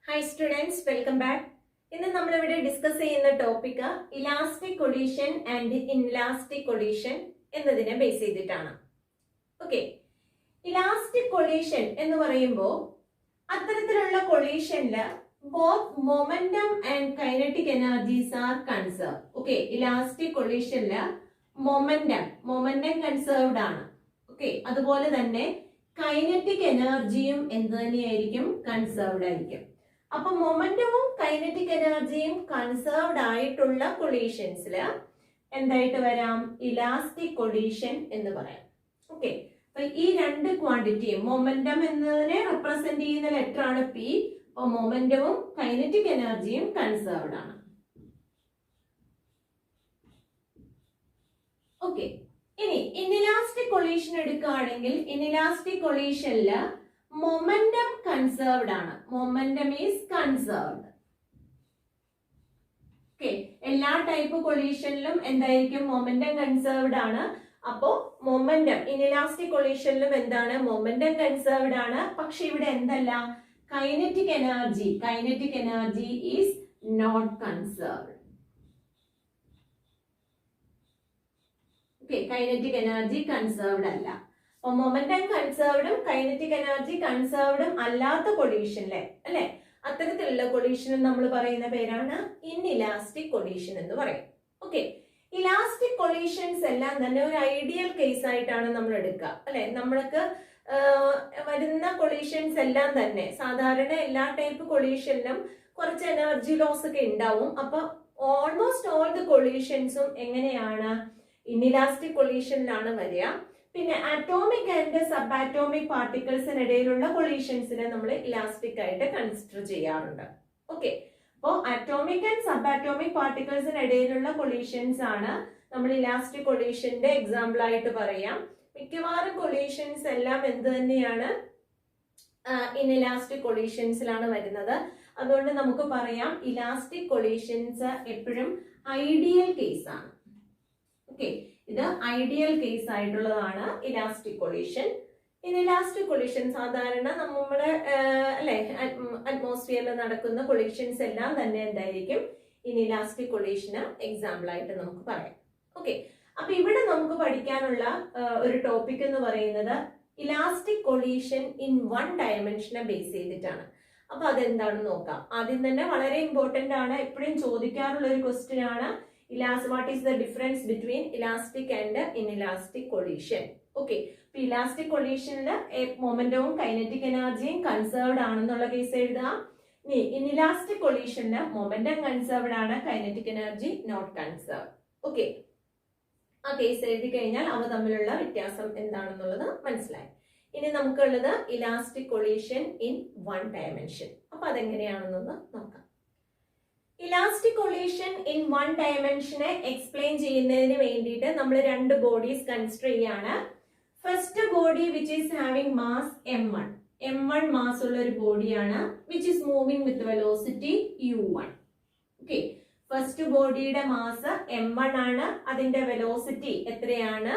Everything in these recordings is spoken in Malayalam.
Hi students, welcome back. ഇന്ന് നമ്മൾ ഇവിടെ ഡിസ്കസ് ചെയ്യുന്ന topic elastic collision and inelastic collision എന്നതിനെ ബേസ് ചെയ്തിട്ടാണ്. ഓക്കെ, ഇലാസ്റ്റിക് കൊളീഷൻ എന്ന് പറയുമ്പോൾ അത്തരത്തിലുള്ള കൊളീഷനില് both momentum and kinetic energies are conserve. Okay, elastic കൊളീഷനില് മൊമെന്റം കൺസേർവ്ഡ് ആണ്. ഓക്കെ, അതുപോലെ തന്നെ കൈനറ്റിക് എനർജിയും എന്ത് തന്നെയായിരിക്കും? കൺസേർവ്ഡ് ആയിരിക്കും. അപ്പൊ മൊമെന്റവും കൈനറ്റിക് എനർജിയും കൺസേർവ്ഡ് ആയിട്ടുള്ള കൊളീഷൻസിൽ എന്തായിട്ട് വരാം? ഇലാസ്റ്റിക് കൊളീഷൻ എന്ന് പറയാം. ഓക്കെ, അപ്പൊ ഈ രണ്ട് ക്വാണ്ടിറ്റിയും മൊമെന്റം എന്നതിനെ റെപ്രസെന്റ് ചെയ്യുന്ന ലെറ്റർ ആണ് പി. അപ്പൊ മൊമെന്റവും കൈനറ്റിക് എനർജിയും കൺസേർവ്ഡ് ആണ്. ഓക്കെ, ഇനി ഇൻഇലാസ്റ്റിക് കൊളീഷൻ എടുക്കുകയാണെങ്കിൽ ഇൻഇലാസ്റ്റിക് കൊളീഷനില് മൊമെന്റം കൺസേർവ്ഡ് ആണ്. Momentum is conserved. ഓക്കെ, എല്ലാ ടൈപ്പ് കൊളീഷനിലും എന്തായിരിക്കും? മൊമെന്റം കൺസേർവ്ഡ് ആണ്. അപ്പോ മൊമെന്റം ഇൻഇലാസ്റ്റിക് കൊളീഷനിലും എന്താണ്? മൊമെന്റം കൺസേർവ്ഡ് ആണ്. പക്ഷെ ഇവിടെ എന്തല്ല? Kinetic energy is not conserved. Okay, kinetic energy conserved അല്ല. അപ്പൊ മൊമെന്റം കൺസേർവ്ഡും കൈനറ്റിക് എനർജി കൺസേർവ്ഡും അല്ലാത്ത കൊളീഷനിലെ അല്ലെ, അത്തരത്തിലുള്ള കൊളീഷന് നമ്മൾ പറയുന്ന പേരാണ് ഇൻഇലാസ്റ്റിക് കൊളീഷൻ എന്ന് പറയും. ഓക്കെ, ഇലാസ്റ്റിക് കൊളീഷൻസ് എല്ലാം തന്നെ ഒരു ഐഡിയൽ കേസ് ആയിട്ടാണ് നമ്മൾ എടുക്കുക അല്ലെ. നമ്മൾക്ക് വരുന്ന കൊളീഷൻസ് എല്ലാം തന്നെ സാധാരണ എല്ലാ ടൈപ്പ് കൊളീഷനിലും കുറച്ച് എനർജി ലോസ് ഒക്കെ ഉണ്ടാവും. അപ്പൊ ഓൾമോസ്റ്റ് ഓൾ ദി കൊളീഷൻസും എങ്ങനെയാണ്? ഇൻഇലാസ്റ്റിക് കൊളീഷനിലാണ് വരിക. പിന്നെ അറ്റോമിക് ആൻഡ് സബ് ആറ്റോമിക് പാർട്ടിക്കിൾസിനിടയിലുള്ള കൊളീഷൻസിനെ നമ്മൾ ഇലാസ്റ്റിക് ആയിട്ട് കൺസിഡർ ചെയ്യാറുണ്ട്. ഓക്കെ, അപ്പോൾ അറ്റോമിക് ആൻഡ് സബ് ആറ്റോമിക് പാർട്ടിക്കിൾസിനിടയിലുള്ള കൊളീഷൻസ് ആണ് നമ്മൾ ഇലാസ്റ്റിക് കൊളീഷന്റെ എക്സാമ്പിൾ ആയിട്ട് പറയാം. മിക്കവാറും കൊളീഷൻസ് എല്ലാം എന്ത് തന്നെയാണ്? ഇൻഇലാസ്റ്റിക് കൊളീഷൻസിലാണ് വരുന്നത്. അതുകൊണ്ട് നമുക്ക് പറയാം ഇലാസ്റ്റിക് കൊളീഷൻസ് എപ്പോഴും ഐഡിയൽ കേസ് ആണ്. ഓക്കെ, ഇത് ഐഡിയൽ കേസ് ആയിട്ടുള്ളതാണ് ഇലാസ്റ്റിക് കൊളീഷൻ. ഇൻഇലാസ്റ്റിക് കൊളീഷൻ സാധാരണ നമ്മുടെ അല്ലെ അറ്റ്മോസ്ഫിയറിൽ നടക്കുന്ന കൊളീഷൻസ് എല്ലാം തന്നെ എന്തായിരിക്കും? ഇൻഇലാസ്റ്റിക് കൊളീഷന് എക്സാമ്പിൾ ആയിട്ട് നമുക്ക് പറയാം. ഓക്കെ, അപ്പൊ ഇവിടെ നമുക്ക് പഠിക്കാനുള്ള ഒരു ടോപ്പിക് എന്ന് പറയുന്നത് ഇലാസ്റ്റിക് കൊളീഷൻ ഇൻ വൺ ഡയമെൻഷനെ ബേസ് ചെയ്തിട്ടാണ്. അപ്പൊ അതെന്താണെന്ന് നോക്കാം. ആദ്യം തന്നെ വളരെ ഇമ്പോർട്ടന്റ് ആണ്, എപ്പോഴും ചോദിക്കാറുള്ള ഒരു ക്വസ്റ്റ്യൻ ആണ്. What is the difference between elastic and inelastic collision? Okay, ഇപ്പൊ ഇലാസ്റ്റിക് കൊളീഷനില് മൊമെന്റവും കൈനറ്റിക് എനർജിയും കൺസേർവ്ഡ് ആണെന്നുള്ള കേസ് എഴുതുക. ഇനി ഇൻഇലാസ്റ്റിക് കൊളീഷനില് മൊമെന്റം കൺസേർവ്ഡ് ആണ്, kinetic energy not conserved. Okay, ആ കേസ് എഴുതി കഴിഞ്ഞാൽ അവ തമ്മിലുള്ള വ്യത്യാസം എന്താണെന്നുള്ളത് മനസ്സിലായി. ഇനി നമുക്കുള്ളത് elastic collision in one dimension. അപ്പൊ അതെങ്ങനെയാണെന്നൊന്ന് നോക്കാം. ഇലാസ്റ്റിക് കൊളീഷൻ ഇൻ വൺ ഡയമെൻഷനെ എക്സ്പ്ലെയിൻ ചെയ്യുന്നതിന് വേണ്ടിയിട്ട് നമ്മൾ രണ്ട് ബോഡീസ് കൺസിഡർ ചെയ്യാണ്. First body which is having mass m1 mass ഉള്ള ഒരു ബോഡിയാണ് which is moving with velocity u1. Okay, first ബോഡിയുടെ മാസ് m1 ആണ്, അതിന്റെ വെലോസിറ്റി എത്രയാണ്?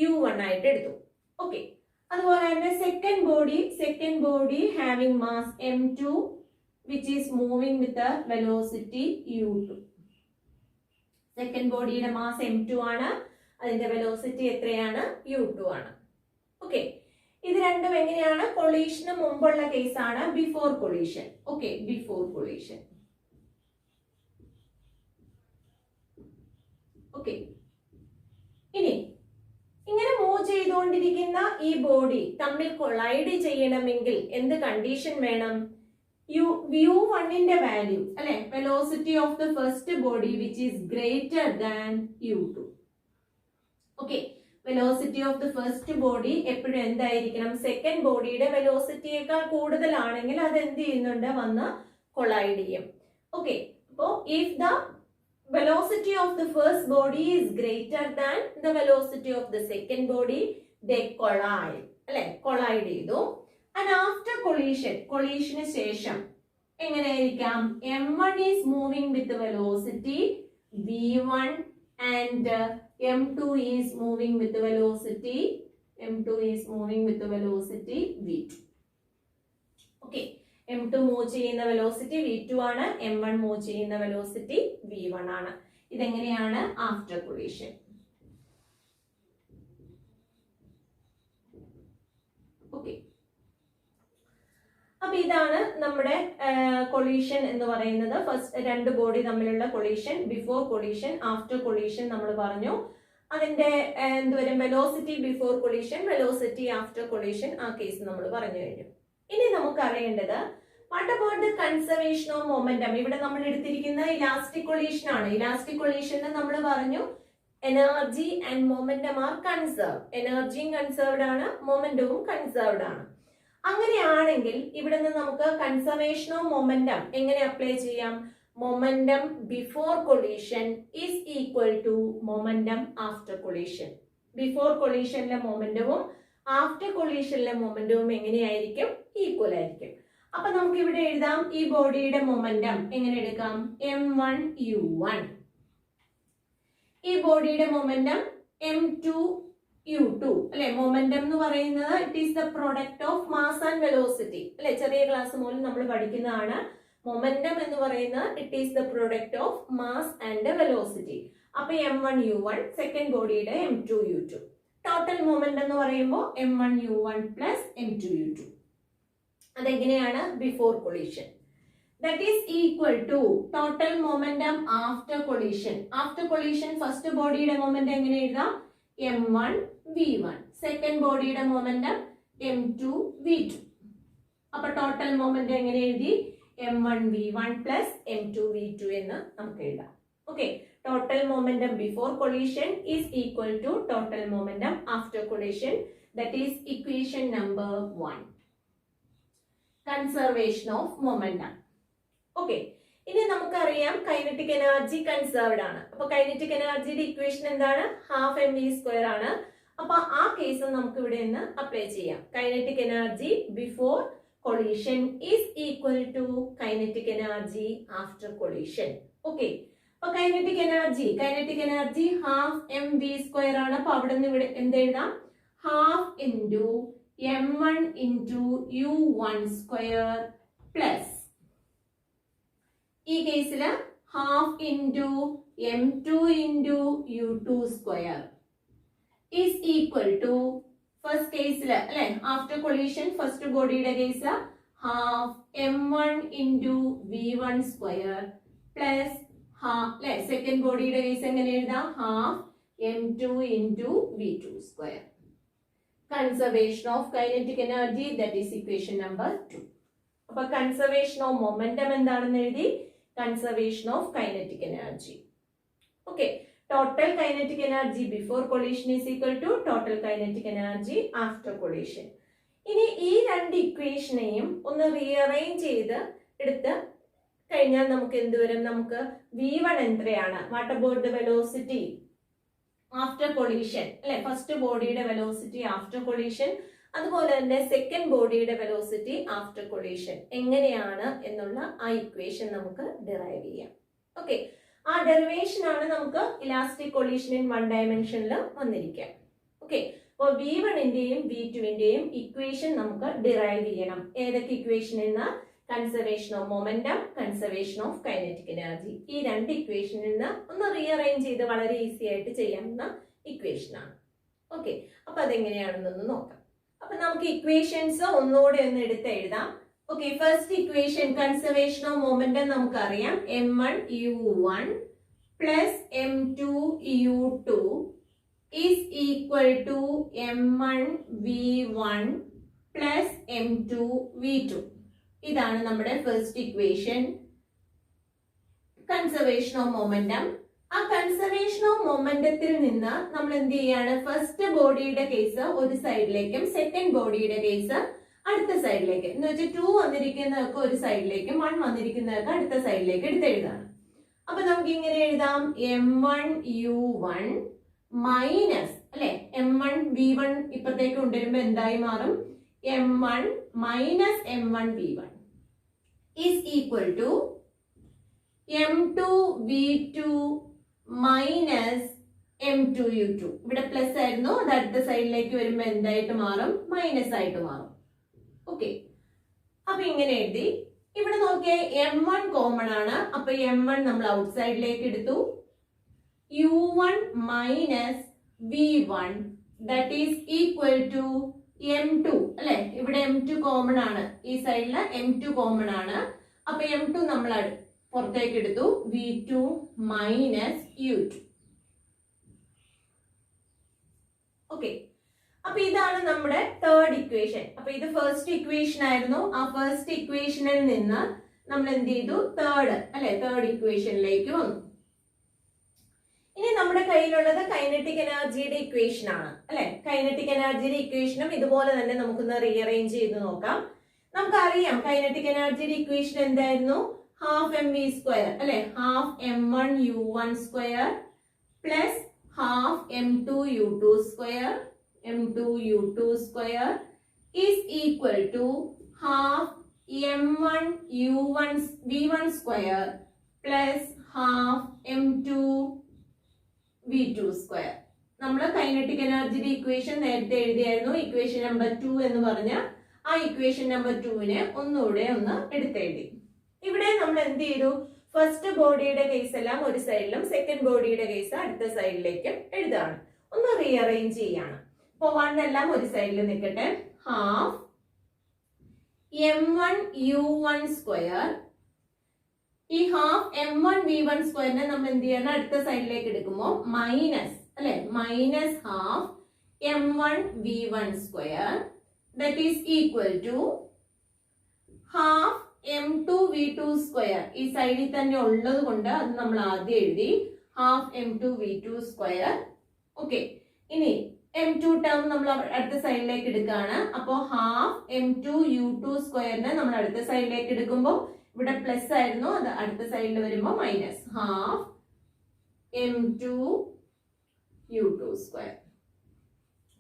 u1 ആയിട്ട് എടുത്തു. ഓക്കെ, അതുപോലെ തന്നെ second body having mass m2 which is moving with the velocity u2. Second ബോഡിയുടെ മാസ് m2 ആണ്, അതിന്റെ വെലോസിറ്റി എത്രയാണ്? u2 ആണ്. ഓക്കെ, ഇത് രണ്ടും എങ്ങനെയാണ്? കൊളീഷന് മുമ്പുള്ള കേസ് ആണ്, before collision. Okay, before collision. Okay, ഇനി ഇങ്ങനെ മൂവ് ചെയ്തുകൊണ്ടിരിക്കുന്ന ഈ ബോഡി തമ്മിൽ കൊളൈഡ് ചെയ്യണമെങ്കിൽ എന്ത് കണ്ടീഷൻ വേണം? u1ന്റെ വാല്യൂ അല്ലെ, velocity of the first body which is greater than u2. Okay, velocity of the first body എപ്പോഴും എന്തായിരിക്കണം? സെക്കൻഡ് ബോഡിയുടെ വെലോസിറ്റിയേക്കാൾ കൂടുതലാണെങ്കിൽ അത് എന്ത് ചെയ്യുന്നുണ്ട്? വന്ന് കൊളൈഡ് ചെയ്യും. ഓക്കെ, അപ്പോ if the velocity of the first body is greater than the velocity of the second body, they collide അല്ലെ, കൊളൈഡ് ചെയ്തു. ആൻഡ് ആഫ്റ്റർ കൊളീഷന് ശേഷം എങ്ങനെയായിരിക്കാം? m1 is moving with velocity v1 and m2 is moving with velocity v2. Okay, M2 move ചെയ്യുന്ന വെലോസിറ്റി v2 ആണ്, M1 മൂവ് ചെയ്യുന്ന വെലോസിറ്റി v1 ആണ്. ഇതെങ്ങനെയാണ് ആഫ്റ്റർ കൊളീഷൻ. ഓക്കെ, അപ്പൊ ഇതാണ് നമ്മുടെ കൊളീഷൻ എന്ന് പറയുന്നത്. ഫസ്റ്റ് രണ്ട് ബോഡി തമ്മിലുള്ള collision, before collision, after collision നമ്മൾ പറഞ്ഞു. അതിന്റെ എന്തുവരും, velocity before collision, velocity after collision, ആ കേസ് നമ്മൾ പറഞ്ഞു കഴിഞ്ഞു. ഇനി നമുക്ക് അറിയേണ്ടത് what about the conservation of momentum. ഇവിടെ നമ്മൾ എടുത്തിരിക്കുന്ന ഇലാസ്റ്റിക് കൊളീഷൻ ആണ്. ഇലാസ്റ്റിക് കൊളീഷനിൽ നമ്മൾ പറഞ്ഞു energy and momentum are conserve. എനർജിയും കൺസർവ്ഡ് ആണ്, മൊമെന്റവും കൺസർവ്ഡ് ആണ്. അങ്ങനെയാണെങ്കിൽ ഇവിടെ നിന്ന് നമുക്ക് കൺസർവേഷൻ ഓഫ് മൊമെന്റം എങ്ങനെ അപ്ലൈ ചെയ്യാം? Momentum before collision is equal to momentum after collision. Before കൊളീഷനിലെ മൊമെന്റവും ആഫ്റ്റർ കൊളീഷനിലെ മൊമെന്റവും എങ്ങനെയായിരിക്കും? ഈക്വൽ ആയിരിക്കും. അപ്പൊ നമുക്ക് ഇവിടെ എഴുതാം, ഈ ബോഡിയുടെ മൊമെന്റം എങ്ങനെ എടുക്കാം? m1u1. ഈ ബോഡിയുടെ മൊമെന്റം m2u2 അല്ലെ. മൊമെന്റം എന്ന് പറയുന്നത് it is the product of mass and velocity അല്ലെ. ചെറിയ ക്ലാസ് മുതൽ നമ്മൾ പഠിക്കുന്നതാണ്. മൊമെന്റം എന്ന് പറയുന്നത് it is the product of mass and velocity. അപ്പൊ m1u1, സെക്കൻഡ് ബോഡിയുടെ m2u2. ടോട്ടൽ മൊമെന്റം എന്ന് പറയുമ്പോൾ m1u1 പ്ലസ് m2u2. അതെങ്ങനെയാണ്? Before collision. That is equal to total momentum after collision. After collision first ബോഡിയുടെ മൊമെന്റം എങ്ങനെ എഴുതാം? m1v1. സെക്കൻഡ് ബോഡിയുടെ മൊമെന്റം m2v2. അപ്പൊ ടോട്ടൽ മൊമെന്റം എങ്ങനെ എഴുതി? m1v1 പ്ലസ് m2v2 എന്ന് നമുക്ക് എഴുതാം. Okay, total momentum before collision is equal to total momentum after collision. That is equation number 1. Conservation of momentum. Okay, ഇനി നമുക്കറിയാം കൈനറ്റിക് എനർജി കൺസർവ്ഡ് ആണ്. അപ്പൊ കൈനറ്റിക് എനർജിയുടെ ഇക്വേഷൻ എന്താണ്? ഹാഫ് mv² ആണ്. അപ്പൊ ആ കേസ് നമുക്ക് ഇവിടെ നിന്ന് അപ്ലൈ ചെയ്യാം. Kinetic energy before collision is equal to kinetic energy after collision. Okay, അപ്പൊ കൈനറ്റിക് എനർജി ഹാഫ് mv² ആണ്. അപ്പൊ അവിടെ നിന്ന് ഇവിടെ എന്ത് എഴുതാം? Half into m1 into u1² plus ഈ കേസില് half into m2 into u2² is equal to first കേസില് അല്ലെ, ആഫ്റ്റർ കൊളീഷൻ ഫസ്റ്റ് ബോഡിയുടെ case half m1 into v1² plus half അല്ലെ. സെക്കൻഡ് ബോഡിയുടെ കേസ് എങ്ങനെ എഴുതാം? Half m2 into v2². Conservation of kinetic energy, that is equation number 2. അപ്പൊ കൺസർവേഷൻ ഓഫ് മൊമെന്റം എന്താണെന്ന് എഴുതി, conservation of kinetic energy. Okay, total kinetic energy before collision is equal to total kinetic energy after collision. ഇനി ഈ രണ്ട് ഇക്വേഷനെയും ഒന്ന് റീഅറേഞ്ച് ചെയ്ത് എടുത്ത് കഴിഞ്ഞാൽ നമുക്ക് എന്ത് വരും? നമുക്ക് v1 എത്രയാണ്? What about the velocity after collision അല്ലെ. ഫസ്റ്റ് ബോഡിയുടെ വെലോസിറ്റി ആഫ്റ്റർ കൊളീഷൻ, അതുപോലെ തന്നെ സെക്കൻഡ് ബോഡിയുടെ വെലോസിറ്റി ആഫ്റ്റർ കൊളീഷൻ എങ്ങനെയാണ് എന്നുള്ള ആ ഇക്വേഷൻ നമുക്ക് ഡിറൈവ് ചെയ്യാം. ഓക്കെ, ആ ഡെറിവേഷൻ ആണ് നമുക്ക് ഇലാസ്റ്റിക് കൊളീഷൻ ഇൻ 1 ഡയമെൻഷനിൽ വന്നിരിക്കുക. ഓക്കെ, അപ്പോൾ v1ന്റെയും v2ന്റെയും ഇക്വേഷൻ നമുക്ക് ഡിറൈവ് ചെയ്യണം. ഏതൊക്കെ ഇക്വേഷൻ എന്ന്? Conservation of momentum, conservation of kinetic energy. ഈ രണ്ട് ഇക്വേഷനിൽ നിന്ന് ഒന്ന് റീഅറേഞ്ച് ചെയ്ത് വളരെ ഈസി ആയിട്ട് ചെയ്യാവുന്ന ഇക്വേഷൻ ആണ്. ഓക്കെ, അപ്പൊ അതെങ്ങനെയാണെന്നൊന്ന് നോക്കാം. അപ്പൊ നമുക്ക് ഇക്വേഷൻസ് ഒന്നുകൂടെ ഒന്ന് എടുത്ത് എഴുതാം. Okay, first equation conservation of momentum നമുക്കറിയാം m1u1 plus m2u2 is equal to m1v1 plus m2v2. ഇതാണ് നമ്മുടെ first equation, conservation of momentum. ആ കൺസർവേഷൻ ഓഫ് മൊമെന്റത്തിൽ നിന്ന് നമ്മൾ എന്ത് ചെയ്യാണ്? ഫസ്റ്റ് ബോഡിയുടെ കേസ് ഒരു സൈഡിലേക്കും സെക്കൻഡ് ബോഡിയുടെ കേസ് അടുത്ത സൈഡിലേക്ക് എന്ന് വെച്ചാൽ 2 വന്നിരിക്കുന്നതൊക്കെ ഒരു സൈഡിലേക്കും 1 വന്നിരിക്കുന്നതൊക്കെ അടുത്ത സൈഡിലേക്ക് എടുത്തെഴുതാണ്. അപ്പൊ നമുക്ക് ഇങ്ങനെ എഴുതാം, m1u1 മൈനസ് അല്ലെ m1v1 ഇപ്പത്തേക്ക് കൊണ്ടുവരുമ്പോ എന്തായി മാറും? m1 minus m1v1 is equal to m2v2 minus m2u2. ഇവിടെ പ്ലസ് ആയിരുന്നു, അത് അടുത്ത സൈഡിലേക്ക് വരുമ്പോ എന്തായിട്ട് മാറും? മൈനസ് ആയിട്ട് മാറും. ഓക്കെ, അപ്പൊ ഇങ്ങനെ എഴുതി. ഇവിടെ നോക്കിയേ m1 കോമൺ ആണ്. അപ്പൊ m1 നമ്മൾ ഔട്ട് സൈഡിലേക്ക് എടുത്തു. u1 minus v1 that is equal to m2 അല്ലെ. ഇവിടെ m2 കോമൺ ആണ്, ഈ സൈഡില് m2 കോമൺ ആണ്. അപ്പൊ m2 നമ്മൾ പുറത്തേക്ക് എടുത്തു. v2 minus u2. ഓക്കെ, അപ്പൊ ഇതാണ് നമ്മുടെ തേർഡ് ഇക്വേഷൻ. അപ്പൊ ഇത് ഫസ്റ്റ് ഇക്വേഷൻ ആയിരുന്നു. ആ ഫസ്റ്റ് ഇക്വേഷനിൽ നിന്ന് നമ്മൾ എന്ത് ചെയ്തു? തേർഡ് ഇക്വേഷനിലേക്ക് വന്നു. ഇനി നമ്മുടെ കയ്യിലുള്ളത് കൈനറ്റിക് എനർജിയുടെ ഇക്വേഷൻ ആണ് അല്ലെ. കൈനറ്റിക് എനർജിയുടെ ഇക്വേഷനും ഇതുപോലെ തന്നെ നമുക്കൊന്ന് റീഅറേഞ്ച് ചെയ്ത് നോക്കാം. നമുക്കറിയാം കൈനറ്റിക് എനർജിയുടെ ഇക്വേഷൻ എന്തായിരുന്നു? ഹാഫ് mv സ്ക്വയർ അല്ലെ. Half m1 u1 square plus half m2 u2 square square is equal to half m1 u1 v1 square plus half m2 v2 square. നമ്മൾ കൈനറ്റിക് എനർജിയുടെ ഇക്വേഷൻ നേരത്തെ എഴുതിയായിരുന്നു. ഇക്വേഷൻ നമ്പർ 2 എന്ന് പറഞ്ഞ ആ ഇക്വേഷൻ നമ്പർ 2നെ ഒന്നുകൂടെ ഒന്ന് എടുത്തെഴുതി. ഇവിടെ നമ്മൾ എന്ത് ചെയ്തു? ഫസ്റ്റ് ബോഡിയുടെ കേസ് എല്ലാം ഒരു സൈഡിലും സെക്കൻഡ് ബോഡിയുടെ കേസ് അടുത്ത സൈഡിലേക്കും എഴുതാണ്. ഒന്ന് റീഅറേഞ്ച് ചെയ്യാണ്. അപ്പൊ 1 എല്ലാം ഒരു സൈഡിൽ നിൽക്കട്ടെ. Half m1 u1 square. ഈ ഹാഫ് m1 v1 സ്ക്വയറിനെ നമ്മൾ എന്ത് ചെയ്യണം? അടുത്ത സൈഡിലേക്ക് എടുക്കുമ്പോൾ മൈനസ് അല്ലെ. Minus half m1 v1 square that is equal to half m2 v2 square. ഈ സൈഡിൽ തന്നെ ഉള്ളത് കൊണ്ട് അത് നമ്മൾ ആദ്യം എഴുതി. Half m2 v2 square. Okay, ഇനി m2 ടേം നമ്മൾ അടുത്ത സൈഡിലേക്ക് എടുക്കുകയാണ്. അപ്പോൾ ഹാഫ് m2 u2 സ്ക്വയറിനെ നമ്മൾ അടുത്ത സൈഡിലേക്ക് എടുക്കുമ്പോൾ ഇവിടെ പ്ലസ് ആയിരുന്നു, അത് അടുത്ത സൈഡിൽ വരുമ്പോൾ minus half m2 u2 square.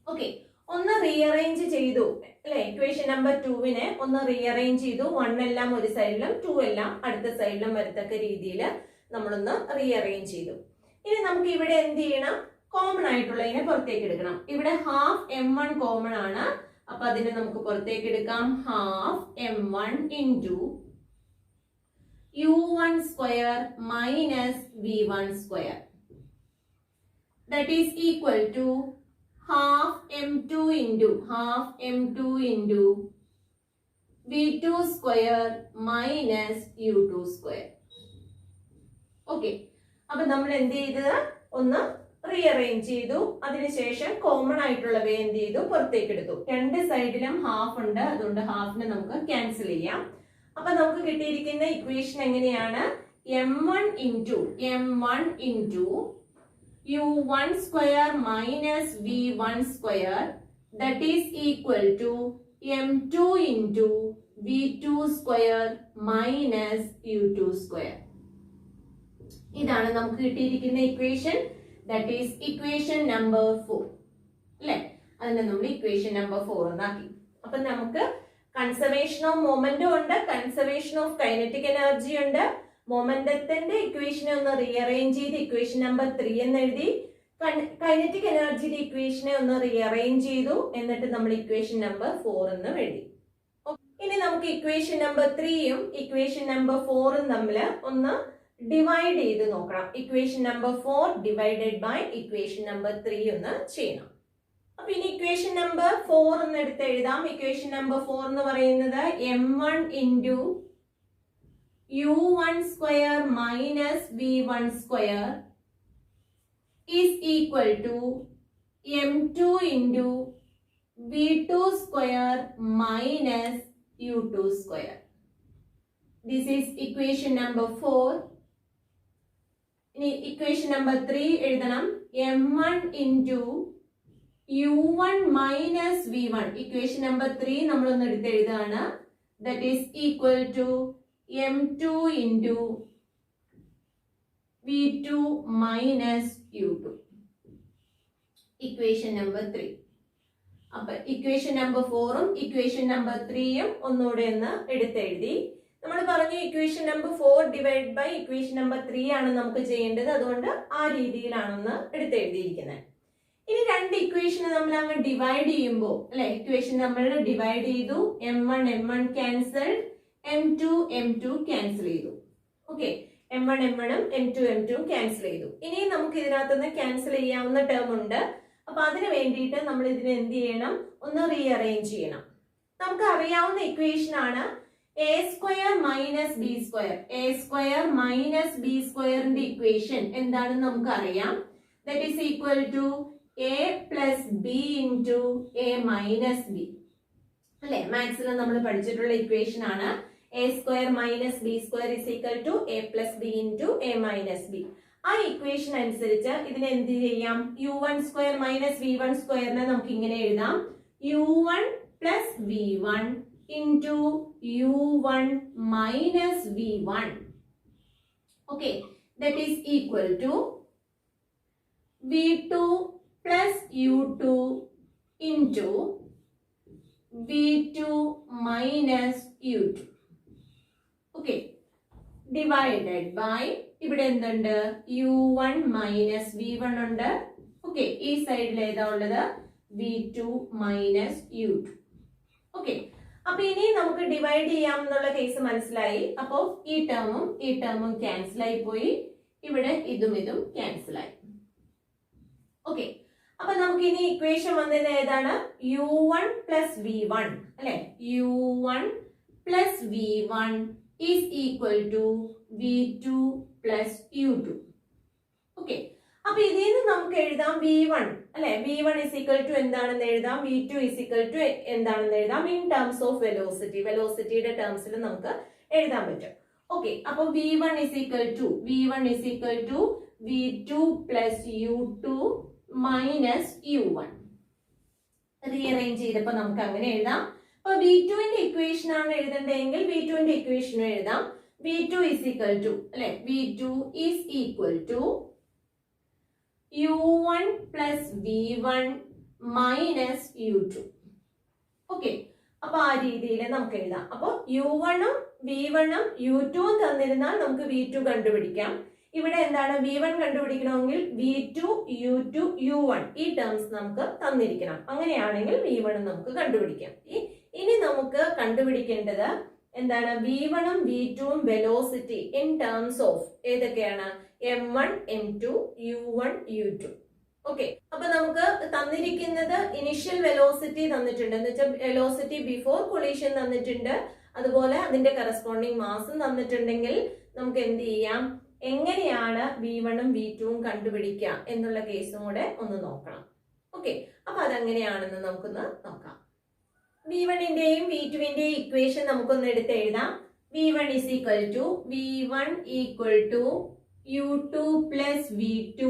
Okay, ഒന്ന് റീഅറേഞ്ച് ചെയ്തു അല്ലെ. ഇക്വേഷൻ നമ്പർ 2നെ ഒന്ന് റീഅറേഞ്ച് ചെയ്തു. 1 എല്ലാം ഒരു സൈഡിലും 2 എല്ലാം അടുത്ത സൈഡിലും വരത്തക്ക രീതിയിൽ നമ്മളൊന്ന് റീഅറേഞ്ച് ചെയ്തു. ഇനി നമുക്ക് ഇവിടെ എന്ത് ചെയ്യണം? കോമൺ ആയിട്ടുള്ളതിനെ പുറത്തേക്ക് എടുക്കണം. ഇവിടെ ഹാഫ് m1 കോമൺ ആണ്. അപ്പൊ അതിനെ നമുക്ക് പുറത്തേക്ക് എടുക്കാം. Half m1 into u1 square minus v1 square that is equal to half m2 into v2 square minus u2 square. Okay, അപ്പൊ നമ്മൾ എന്ത് ചെയ്തത്? ഒന്ന് റീഅറേഞ്ച് ചെയ്തു. അതിനുശേഷം കോമൺ ആയിട്ടുള്ളവയെ എന്ത് ചെയ്തു? പുറത്തേക്ക് എടുത്തു. രണ്ട് സൈഡിലും ഹാഫ് ഉണ്ട്, അതുകൊണ്ട് ഹാഫിനെ നമുക്ക് ക്യാൻസൽ ചെയ്യാം. അപ്പൊ നമുക്ക് കിട്ടിയിരിക്കുന്ന ഇക്വേഷൻ എങ്ങനെയാണ്? m1 into u1 square minus v1 square that is equal to m2 into v2 square minus u2 square. ഇതാണ് നമുക്ക് കിട്ടിയിരിക്കുന്ന equation. That is equation number 4 അല്ലെ. അതിനെ നമ്മൾ ഇക്വേഷൻ നമ്പർ 4 എന്നാക്കി. അപ്പൊ നമുക്ക് കൺസർവേഷൻ ഓഫ് മൊമെന്റും ഉണ്ട്, കൺസർവേഷൻ ഓഫ് കൈനറ്റിക് എനർജി ഉണ്ട്. മൊമെന്റത്തിന്റെ ഇക്വേഷനെ ഒന്ന് റീഅറേഞ്ച് ചെയ്ത് ഇക്വേഷൻ നമ്പർ 3 എന്ന് എഴുതി. കൈനറ്റിക് എനർജിയുടെ ഇക്വേഷനെ ഒന്ന് റീഅറേഞ്ച് ചെയ്തു. എന്നിട്ട് നമ്മൾ ഇക്വേഷൻ നമ്പർ 4 എന്ന് എഴുതി. ഇനി നമുക്ക് ഇക്വേഷൻ നമ്പർ 3യും ഇക്വേഷൻ നമ്പർ 4ഉം തമ്മിൽ ഒന്ന് ഡിവൈഡ് ചെയ്ത് നോക്കണം. Equation number 4 divided by equation number 3 ഒന്ന് ചെയ്യണം. അപ്പൊ ഇനി ഇക്വേഷൻ നമ്പർ 4 എന്ന് എടുത്ത് എഴുതാം. ഇക്വേഷൻ നമ്പർ 4 എന്ന് പറയുന്നത് m1 into u1 square minus v1 square is equal to m2 into v2 square minus u2 square. This is equation number 4. ഇനി equation number 3 എഴുതണം. m1 into u1 minus v1. equation number 3 നമ്മൾ ഒന്ന് എടുത്ത് എഴുതാണ്. That is equal to m2 into v2 minus u2. equation number 3. അപ്പോൾ equation number 4ഉം equation number 3യും ഒന്നുകൂടെ ഒന്ന് എടുത്തെഴുതി. നമ്മൾ പറഞ്ഞു equation number 4 divide by equation number 3 ആണ് നമുക്ക് ചെയ്യേണ്ടത്. അതുകൊണ്ട് ആ രീതിയിലാണെന്ന് എടുത്തെഴുതിയിരിക്കുന്നത്. ഇനി രണ്ട് ഇക്വേഷൻ നമ്മൾ അങ്ങ് ഡിവൈഡ് ചെയ്യുമ്പോൾ അല്ലെ, ഇക്വേഷൻ നമ്മൾ ഡിവൈഡ് ചെയ്തു, m1 ക്യാൻസൽ, m2 ക്യാൻസൽ ചെയ്തു. ഓക്കെ, m1 m2 ക്യാൻസൽ ചെയ്തു. ഇനി നമുക്ക് ഇതിനകത്തുനിന്ന് ക്യാൻസൽ ചെയ്യാവുന്ന ടേം ഉണ്ട്. അപ്പൊ അതിന് വേണ്ടിയിട്ട് നമ്മൾ ഇതിനെ എന്ത് ചെയ്യണം, ഒന്ന് റീഅറേഞ്ച് ചെയ്യണം. നമുക്ക് അറിയാവുന്ന ഇക്വേഷൻ ആണ് a square minus B square. a square minus B സ്ക്വയറിന്റെ ഇക്വേഷൻ എന്താണെന്ന് നമുക്ക് അറിയാം. That is equal to a plus B into a minus B അല്ലെ, മാത്സിൽ നമ്മൾ പഠിച്ചിട്ടുള്ള ഇക്വേഷൻ ആണ്. a square minus B square is equal to a plus B into a minus B. ആ ഇക്വേഷൻ അനുസരിച്ച് ഇതിനെ എന്ത് ചെയ്യാം, u1 സ്ക്വയർ മൈനസ് v1 സ്ക്വയറിനെ നമുക്ക് ഇങ്ങനെ എഴുതാം, u1 plus v1 into u1 minus v1. Okay, that is equal to v2 plus u2 into v2 minus u2. Okay, divided by ഇവിടെ എന്തുണ്ട്, u1 minus v1 ഉണ്ട്. ഓക്കെ, ഈ സൈഡിൽ ഏതാ ഉള്ളത്, v2 minus u2. ഓക്കെ, അപ്പൊ ഇനി നമുക്ക് ഡിവൈഡ് ചെയ്യാമെന്നുള്ള കേസ് മനസ്സിലായി. അപ്പോ ഈ ടേമും ക്യാൻസൽ ആയി പോയി, ഇവിടെ ഇതും ക്യാൻസൽ ആയി. ഓക്കെ, അപ്പൊ നമുക്ക് ഇനി ഇക്വേഷൻ വന്നത് ഏതാണ്, u1 പ്ലസ് v1 അല്ലെ, u1 plus v1 is equal to v2 plus u2. Okay, അപ്പൊ ഇതിൽ നിന്ന് നമുക്ക് എഴുതാം v1 അല്ലെ, v1 ഇസ് ഈക്വൽ ടു എന്താണെന്ന് എഴുതാം, v2 ഇസ് ഈക്വൽ ടു എന്താണെന്ന് എഴുതാം ഇൻ ടേംസ് ഓഫ് വെലോസിറ്റി. വെലോസിറ്റിയുടെ ടേംസിൽ നമുക്ക് എഴുതാൻ പറ്റും. ഓക്കെ, അപ്പൊ v1 is equal to v2 plus u2 minus u1. Rearrange ചെയ്തപ്പോ നമുക്ക് അങ്ങനെ എഴുതാം. അപ്പൊ v2ന്റെ ഇക്വേഷൻ ആണ് എഴുതേണ്ടതെങ്കിൽ v2ന്റെ ഇക്വേഷനും എഴുതാം. v2 ഇസ് ഈക്വൽ ടു അല്ലെ, v2 is equal to u1 plus v1 minus u2. Okay, അപ്പൊ ആ രീതിയിൽ നമുക്ക് എഴുതാം. അപ്പൊ u1 ഉം v1 ഉം u2 ഉം തന്നിരുന്നാൽ നമുക്ക് v2 കണ്ടുപിടിക്കാം. ഇവിടെ എന്താണ്, v1 കണ്ടുപിടിക്കണമെങ്കിൽ v2 u2 u1 ഈ ടേംസ് നമുക്ക് തന്നിരിക്കണം. അങ്ങനെയാണെങ്കിൽ v1 നമുക്ക് കണ്ടുപിടിക്കാം. ഇനി നമുക്ക് കണ്ടുപിടിക്കേണ്ടത് എന്താണ്, v1 ഉം v2 ഉം വെലോസിറ്റി ഇൻ ടേംസ് ഓഫ് ഏതൊക്കെയാണ്, m1 m2 u1 u2. Okay, അപ്പൊ നമുക്ക് തന്നിരിക്കുന്നത് ഇനിഷ്യൽ വെലോസിറ്റി തന്നിട്ടുണ്ട്, എന്ന് വെച്ചാൽ വെലോസിറ്റി ബിഫോർ കൊളീഷൻ തന്നിട്ടുണ്ട്, അതുപോലെ അതിന്റെ കറസ്പോണ്ടിങ് മാസും തന്നിട്ടുണ്ടെങ്കിൽ നമുക്ക് എന്ത് ചെയ്യാം, എങ്ങനെയാണ് v1 ഉം v2 ഉം കണ്ടുപിടിക്കുക എന്നുള്ള കേസും കൂടെ ഒന്ന് നോക്കണം. ഓക്കെ, അപ്പൊ അതെങ്ങനെയാണെന്ന് നമുക്കൊന്ന് നോക്കാം. v1ന്റെയും v2വിന്റെയും ഇക്വേഷൻ നമുക്കൊന്ന് എടുത്ത് എഴുതാം. v1 is equal to v1 equal to u2 plus v2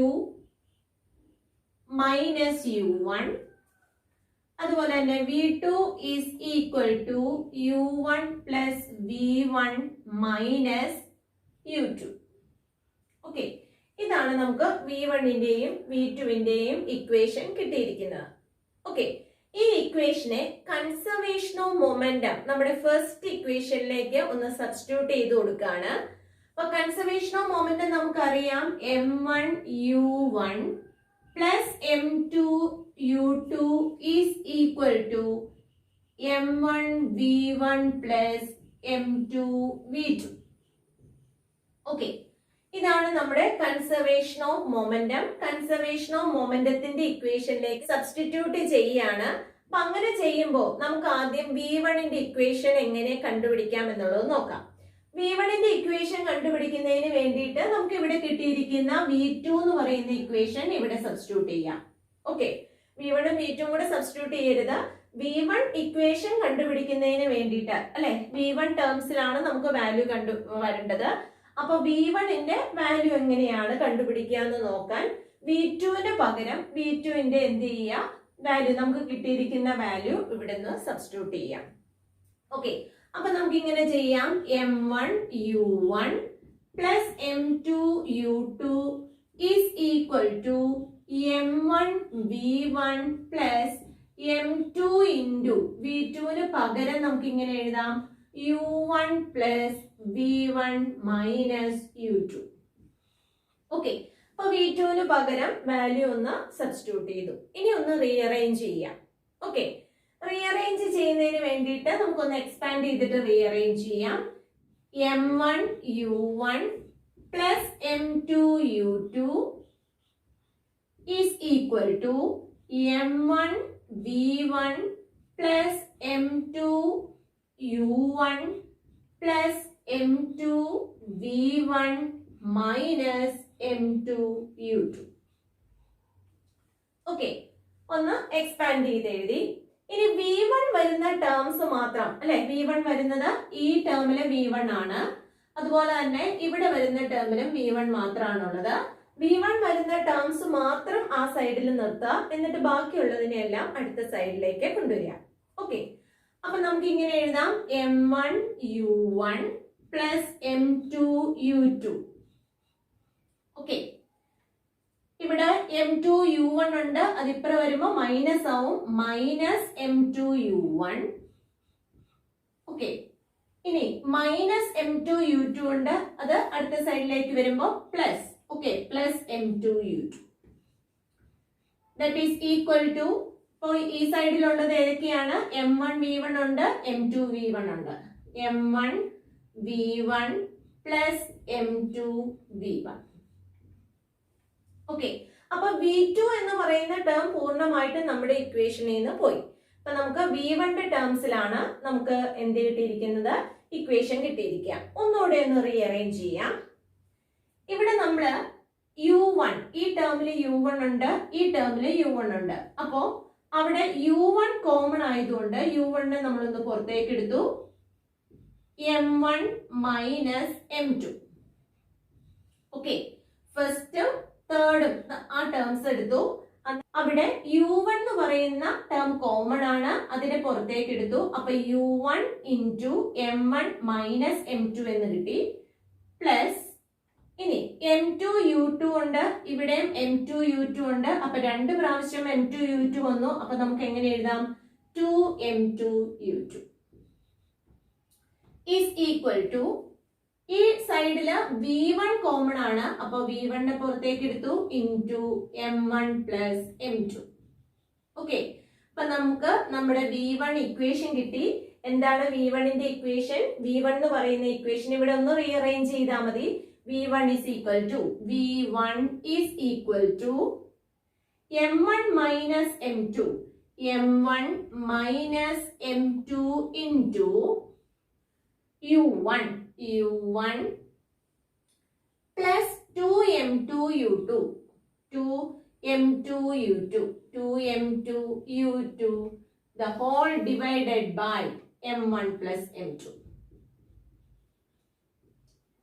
minus u1. അതുപോലെ തന്നെ v2 is equal to u1 plus v1 minus u2. Okay, ഇതാണ് നമുക്ക് v1ന്റെയും v2വിന്റെയും ഇക്വേഷൻ കിട്ടിയിരിക്കുന്നത്. ഓക്കെ, ഈ ഇക്വേഷനെ കൺസർവേഷൻ ഓഫ് മൊമെന്റം നമ്മുടെ ഫസ്റ്റ് ഇക്വേഷനിലേക്ക് ഒന്ന് സബ്സ്റ്റിറ്റ്യൂട്ട് ചെയ്ത് കൊടുക്കുകയാണ്. അപ്പൊ കൺസർവേഷൻ ഓഫ് മൊമെന്റം നമുക്കറിയാം, m1 u1 plus m2 u2 is equal to m1 v1 plus m2 v2. Okay, ഇതാണ് നമ്മുടെ conservation of momentum. Conservation of മൊമെന്റത്തിന്റെ ഇക്വേഷനിലേക്ക് സബ്സ്റ്റിറ്റ്യൂട്ട് ചെയ്യാണ്. അപ്പൊ അങ്ങനെ ചെയ്യുമ്പോൾ നമുക്ക് ആദ്യം v1ന്റെ ഇക്വേഷൻ എങ്ങനെ കണ്ടുപിടിക്കാം എന്നുള്ളത് നോക്കാം. v1ന്റെ ഇക്വേഷൻ കണ്ടുപിടിക്കുന്നതിന് വേണ്ടിയിട്ട് നമുക്ക് ഇവിടെ കിട്ടിയിരിക്കുന്ന v2 എന്ന് പറയുന്ന ഇക്വേഷൻ ഇവിടെ സബ്സ്റ്റിറ്റ്യൂട്ട് ചെയ്യാം. ഓക്കെ, v1 ഉം v2 കൂടെ സബ്സ്റ്റിറ്റ്യൂട്ട് ചെയ്യരുത്. v1 ഇക്വേഷൻ കണ്ടുപിടിക്കുന്നതിന് വേണ്ടിയിട്ട് അല്ലെ, v1 ടേംസിലാണ് നമുക്ക് വാല്യൂ വരേണ്ടത്. അപ്പൊ v1ന്റെ വാല്യൂ എങ്ങനെയാണ് കണ്ടുപിടിക്കുക എന്ന് നോക്കാൻ v2ന് പകരം v2ന്റെ എന്ത് ചെയ്യുക, വാല്യൂ നമുക്ക് കിട്ടിയിരിക്കുന്ന വാല്യൂ ഇവിടെ നിന്ന് സബ്സ്റ്റിറ്റ്യൂട്ട് ചെയ്യാം. ഓക്കെ, അപ്പൊ നമുക്ക് ഇങ്ങനെ ചെയ്യാം, m1 u1 plus m2 u2 is equal to m1 v1 plus m2 into v2ന് പകരം നമുക്ക് ഇങ്ങനെ എഴുതാം u1 plus v1 minus u2. Okay, അപ്പൊ V2 പകരം വാല്യൂ ഒന്ന് സബ്സ്റ്റിറ്റ്യൂട്ട് ചെയ്തു. ഇനി ഒന്ന് റീഅറേഞ്ച് ചെയ്യാം. ഓക്കെ, റീഅറേഞ്ച് ചെയ്യുന്നതിന് വേണ്ടിയിട്ട് നമുക്കൊന്ന് എക്സ്പാൻഡ് ചെയ്തിട്ട് റീഅറേഞ്ച് ചെയ്യാം. M1U1 plus M2U2 is equal to M1V1 plus M2U1 plus M2V1 minus M2U2. Okay, ഒന്ന് എക്സ്പാൻഡ് ചെയ്ത് എഴുതി. ഇനി V1 വരുന്ന ടേംസ് മാത്രം അല്ലെ, V1 വരുന്നത് ഈ ടേമില് V1 ആണ്. അതുപോലെ തന്നെ ഇവിടെ വരുന്ന ടേമിലും V1 മാത്രമാണുള്ളത്. V1 വരുന്ന ടേംസ് മാത്രം ആ സൈഡിൽ നിർത്തുക, എന്നിട്ട് ബാക്കിയുള്ളതിനെല്ലാം അടുത്ത സൈഡിലേക്ക് കൊണ്ടുവരിക. ഓക്കെ, അപ്പൊ നമുക്ക് ഇങ്ങനെ എഴുതാം M1U1 plus M2U2. ഓക്കെ, ഇവിടെ M2U1 ഉണ്ട്, അതിപ്പുറം വരുമ്പോ മൈനസ് ആവും, മൈനസ് M2U1. ഓക്കെ, ഇനി മൈനസ് M2U2 ഉണ്ട്, അത് അടുത്ത സൈഡിലേക്ക് വരുമ്പോ plus. Okay, plus M2U2 that is equal to, ഇപ്പോൾ ഈ സൈഡിലുള്ളത് ഏതൊക്കെയാണ്? M1V1 ഉണ്ട്, M2V1 ഉണ്ട്. M1V1 plus M2V1. ഓക്കെ, അപ്പൊ V2 എന്ന് പറയുന്ന ടേം പൂർണ്ണമായിട്ട് നമ്മുടെ ഇക്വേഷനിൽ നിന്ന് പോയി. അപ്പൊ നമുക്ക് V1 ടേംസിലാണ് നമുക്ക് എന്ത് കിട്ടിയിരിക്കുന്നത്? ഇക്വേഷൻ കിട്ടിയിരിക്കുക. ഒന്നുകൂടെ ഒന്ന് റീഅറേഞ്ച് ചെയ്യാം. ഇവിടെ നമ്മള് U1, ഈ ടേമില് U1 ഉണ്ട്, ഈ ടേമില് U1 ഉണ്ട്. അപ്പോ അവിടെ U1 കോമൺ ആയതുകൊണ്ട് U1 നമ്മളൊന്ന് പുറത്തേക്ക് എടുത്തു. M1 minus M2. ഓക്കെ, ഫസ്റ്റും തേർഡും ആ ടേംസ് എടുത്തു. അവിടെ U1 എന്ന് പറയുന്ന ടേം കോമൺ ആണ്, അതിനെ പുറത്തേക്ക് എടുത്തു. അപ്പൊ U1 into M1 minus M2 എന്ന് കിട്ടി. പ്ലസ് ഇനി M2U2 ഉണ്ട്, ഇവിടെയും M2U2 ഉണ്ട്. അപ്പൊ 2 പ്രാവശ്യം M2U2 വന്നു. അപ്പൊ നമുക്ക് എങ്ങനെ എഴുതാം? 2M2U2 ഈസ് ഈക്വൽ ടു, ഈ സൈഡില് V1 കോമൺ ആണ്, അപ്പൊ V1 പുറത്തേക്ക് എടുത്തു, into M1 plus M2. Okay, അപ്പൊ നമുക്ക് നമ്മുടെ V1 ഇക്വേഷൻ കിട്ടി. എന്താണ് V1 ഇക്വേഷൻ? V1 എന്ന് പറയുന്ന ഇക്വേഷൻ ഇവിടെ ഒന്ന് റീഅറേഞ്ച് ചെയ്താൽ മതി. V1 is equal to M1 minus M2, M1 minus M2 into U1 plus 2M2U2, 2M2U2 the whole divided by M1 plus M2.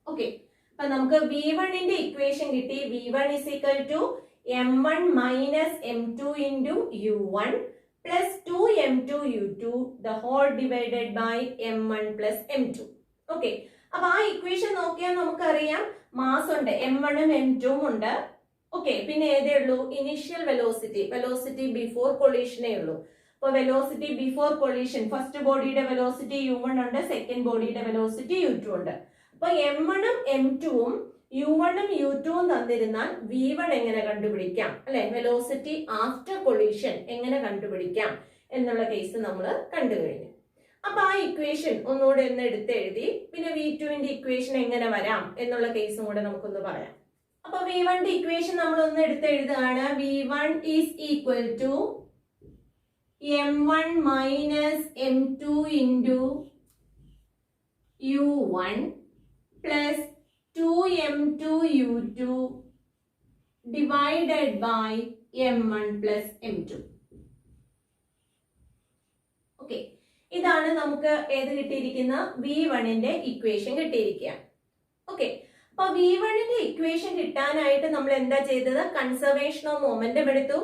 Okay, അപ്പൊ നമുക്ക് V1 ഇക്വേഷൻ കിട്ടി. V1 is equal to M1 minus M2 into U1 plus 2M2U2 the whole divided by M1 plus M2. Okay, അപ്പൊ ആ ഇക്വേഷൻ നോക്കിയാൽ നമുക്കറിയാം മാസ് ഉണ്ട്, M1 ഉം M2 ഉം ഉണ്ട്. ഓക്കെ, പിന്നെ ഏതേ ഉള്ളൂ? ഇനിഷ്യൽ വെലോസിറ്റി ബിഫോർ കൊളീഷനേ ഉള്ളൂ. അപ്പൊ വെലോസിറ്റി ബിഫോർ കൊളീഷൻ, ഫസ്റ്റ് ബോഡിയുടെ വെലോസിറ്റി U1 ഉണ്ട്, സെക്കൻഡ് ബോഡിയുടെ വെലോസിറ്റി U2 ഉണ്ട്. അപ്പൊ M1 ഉം M2 ഉം U1 ഉം U2 ഉം തന്നിരുന്നാൽ V1 എങ്ങനെ കണ്ടുപിടിക്കാം അല്ലെ? വെലോസിറ്റി ആഫ്റ്റർ കൊളീഷൻ എങ്ങനെ കണ്ടുപിടിക്കാം എന്നുള്ള കേസ് നമ്മൾ കണ്ടു കഴിഞ്ഞു. അപ്പൊ ആ ഇക്വേഷൻ ഒന്നുകൂടെ ഒന്ന് എടുത്തെഴുതി. പിന്നെ V2 ഇക്വേഷൻ എങ്ങനെ വരാം എന്നുള്ള കേസും കൂടെ നമുക്കൊന്ന് പറയാം. അപ്പൊ V1 ഇക്വേഷൻ നമ്മൾ ഒന്ന് എടുത്തെഴുതുകയാണ്. V1 is equal to M1 minus M2 into U1 plus 2M2U2 divided by M1 plus M2. Okay, ഇതാണ് നമുക്ക് ഏത് കിട്ടിയിരിക്കുന്ന V1 ഇക്വേഷൻ കിട്ടിയിരിക്കുക. ഓക്കെ, അപ്പൊ V1 ഇക്വേഷൻ കിട്ടാനായിട്ട് നമ്മൾ എന്താ ചെയ്തത്? കൺസർവേഷൻ ഓഫ് മൊമെന്റം എടുത്തു.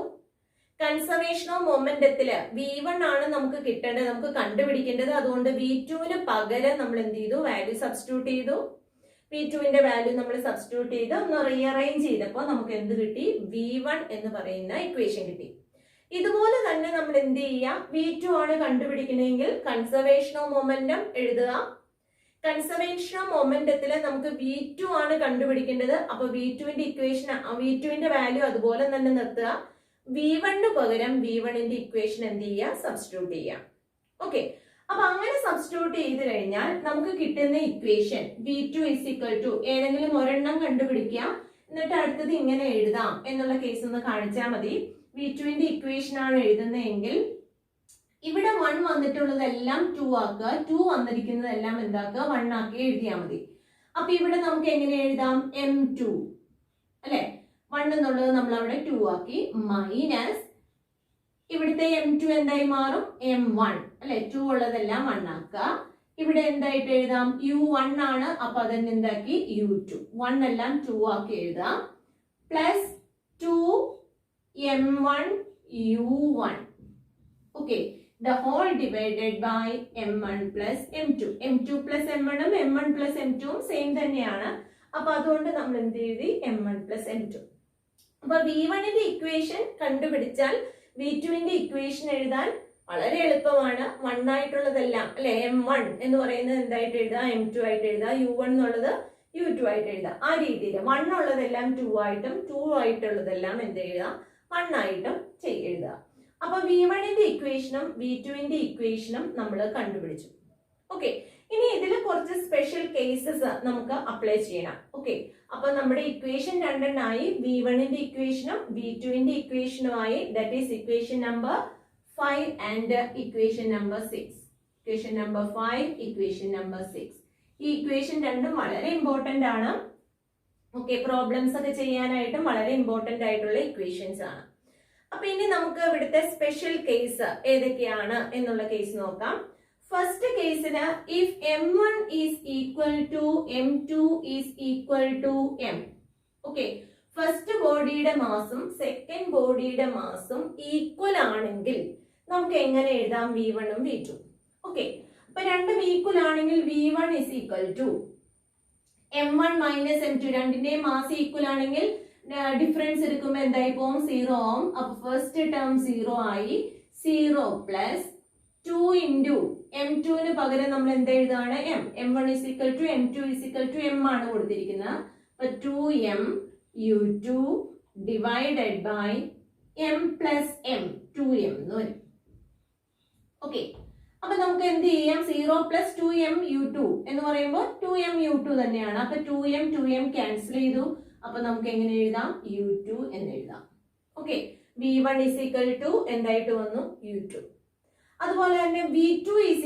കൺസർവേഷൻ ഓഫ് മൊമെന്റത്തില് V1 ആണ് നമുക്ക് കിട്ടേണ്ടത്, നമുക്ക് കണ്ടുപിടിക്കേണ്ടത്. അതുകൊണ്ട് V2 പകരം നമ്മൾ എന്ത് ചെയ്തു? വാല്യൂ സബ്സ്റ്റിറ്റ്യൂട്ട് ചെയ്തു. V2 വാല്യൂ നമ്മൾ സബ്സ്റ്റിറ്റ്യൂട്ട് ചെയ്ത് ഒന്ന് റീഅറേഞ്ച് ചെയ്തപ്പോൾ നമുക്ക് എന്ത് കിട്ടി? V1 എന്ന് പറയുന്ന ഇക്വേഷൻ കിട്ടി. ഇതുപോലെ തന്നെ നമ്മൾ എന്ത് ചെയ്യാം? V2 ആണ് കണ്ടുപിടിക്കണമെങ്കിൽ കൺസർവേഷൻ ഓഫ് മൊമെന്റം എഴുതുക. കൺസർവേഷൻ ഓഫ് മൊമെന്റത്തിൽ നമുക്ക് V2 ആണ് കണ്ടുപിടിക്കേണ്ടത്. അപ്പൊ V2ന്റെ ഇക്വേഷൻ, V2ന്റെ വാല്യൂ അതുപോലെ തന്നെ നിർത്തുക. V1 പകരം V1ന്റെ ഇക്വേഷൻ എന്ത് ചെയ്യുക, സബ്സ്റ്റിറ്റ്യൂട്ട് ചെയ്യുക. ഓക്കെ, അപ്പൊ അങ്ങനെ സബ്സ്റ്റിറ്റ്യൂട്ട് ചെയ്ത് കഴിഞ്ഞാൽ നമുക്ക് കിട്ടുന്ന equation V2 is equal to ഏതെങ്കിലും ഒരെണ്ണം കണ്ടുപിടിക്കുക, എന്നിട്ട് അടുത്തത് ഇങ്ങനെ എഴുതാം എന്നുള്ള കേസ് ഒന്ന് കാണിച്ചാൽ മതി. V2ന്റെ ഇക്വേഷൻ ആണ് എഴുതുന്നതെങ്കിൽ ഇവിടെ 1 വന്നിട്ടുള്ളതെല്ലാം 2 ആക്കുക, 2 വന്നിരിക്കുന്നതെല്ലാം എന്താക്കുക, 1 ആക്കി എഴുതിയാൽ മതി. അപ്പൊ ഇവിടെ നമുക്ക് എങ്ങനെ എഴുതാം, M2 അല്ലെ, 1 എന്നുള്ളത് നമ്മൾ അവിടെ 2 ആക്കി, മൈനസ് ഇവിടുത്തെ M2 എന്തായി മാറും, M1 അല്ലെ, 2 ഉള്ളതെല്ലാം 1 ആക്കുക. ഇവിടെ എന്തായിട്ട് എഴുതാം, U1 ആണ്, അപ്പൊ അതന്നെ എന്താക്കി U2, 1 എല്ലാം 2 ആക്കി എഴുതാം, plus 2M1 U1. Okay, the whole divided by M1 plus M2. M2 plus M1 ഉം M1 plus M2 ഉം സെയിം തന്നെയാണ്. അപ്പൊ അതുകൊണ്ട് നമ്മൾ എന്ത് എഴുതി, M1 plus M2. അപ്പൊ V1ന്റെ ഇക്വേഷൻ കണ്ടുപിടിച്ചാൽ V2ന്റെ ഇക്വേഷൻ എഴുതാൻ വളരെ എളുപ്പമാണ്. 1 ആയിട്ടുള്ളതെല്ലാം അല്ലെ, M1 എന്ന് പറയുന്നത് എന്തായിട്ട് എഴുതാം, M2 ആയിട്ട് എഴുതാം, U1 എന്നുള്ളത് U2 ആയിട്ട് എഴുതാം. ആ രീതിയിൽ 1 ഉള്ളതെല്ലാം 2 ആയിട്ടും 2 ആയിട്ടുള്ളതെല്ലാം എന്ത് എഴുതാം, 1 ആയിട്ടും എഴുതുക. അപ്പൊ V1ന്റെ ഇക്വേഷനും V2ന്റെ ഇക്വേഷനും നമ്മൾ കണ്ടുപിടിച്ചു. ഓക്കെ, ഇനി ഇതിൽ കുറച്ച് സ്പെഷ്യൽ കേസസ് നമുക്ക് അപ്ലൈ ചെയ്യണം. ഓക്കെ, അപ്പൊ നമ്മുടെ ഇക്വേഷൻ രണ്ടെണ്ണമായി, V1ന്റെ ഇക്വേഷനും V2ന്റെ ഇക്വേഷനുമായി. That is equation number 5 and equation number 6. Equation number 5, equation number 6. ഈ ഇക്വേഷൻ രണ്ടും വളരെ ഇമ്പോർട്ടന്റ് ആണ്. ഓക്കെ, പ്രോബ്ലംസ് ഒക്കെ ചെയ്യാനായിട്ടും വളരെ ഇമ്പോർട്ടന്റ് ആയിട്ടുള്ള ഇക്വേഷൻസ് ആണ്. അപ്പൊ ഇനി നമുക്ക് ഇവിടുത്തെ സ്പെഷ്യൽ കേസ് ഏതൊക്കെയാണ് എന്നുള്ള കേസ് നോക്കാം. ഫസ്റ്റ് കേസിന് if M1 is equal to M2 is equal to M. Okay, first ബോഡിയുടെ മാസും സെക്കൻഡ് ബോഡിയുടെ മാസും ഈക്വൽ ആണെങ്കിൽ നമുക്ക് എങ്ങനെ എഴുതാം, V1 ഉം V2. ഓക്കെ, അപ്പൊ രണ്ടും ഈക്വൽ ആണെങ്കിൽ V1 is equal to M1 minus M2. രണ്ടിന്റെയും മാസ് ഈക്വൽ ആണെങ്കിൽ ഡിഫറൻസ് എടുക്കുമ്പോൾ എന്തായി പോകും, 0 ആവും. അപ്പൊ ഫസ്റ്റ് ടേം 0 ആയി, 0 പ്ലസ് 2 ഇൻറ്റു M2ന് പകരം നമ്മൾ എന്ത് എഴുതാണ്, M. M1 is equal to M2 is equal to M ആണ് കൊടുത്തിരിക്കുന്നത്. അപ്പൊ 2M U2 divided by M plus M, 2M എന്ന് വരും. ഓക്കെ, അപ്പൊ നമുക്ക് എന്ത് ചെയ്യാം, 0 പ്ലസ് 2M U2 എന്ന് പറയുമ്പോൾ 2M U2 തന്നെയാണ്. അപ്പൊ 2M ക്യാൻസൽ ചെയ്തു. അപ്പൊ നമുക്ക് എങ്ങനെ എഴുതാം, U2 എന്ന് എഴുതാം. Okay, V1 is equal to എന്തായിട്ട് വന്നു, U2. അതുപോലെ തന്നെ V2 is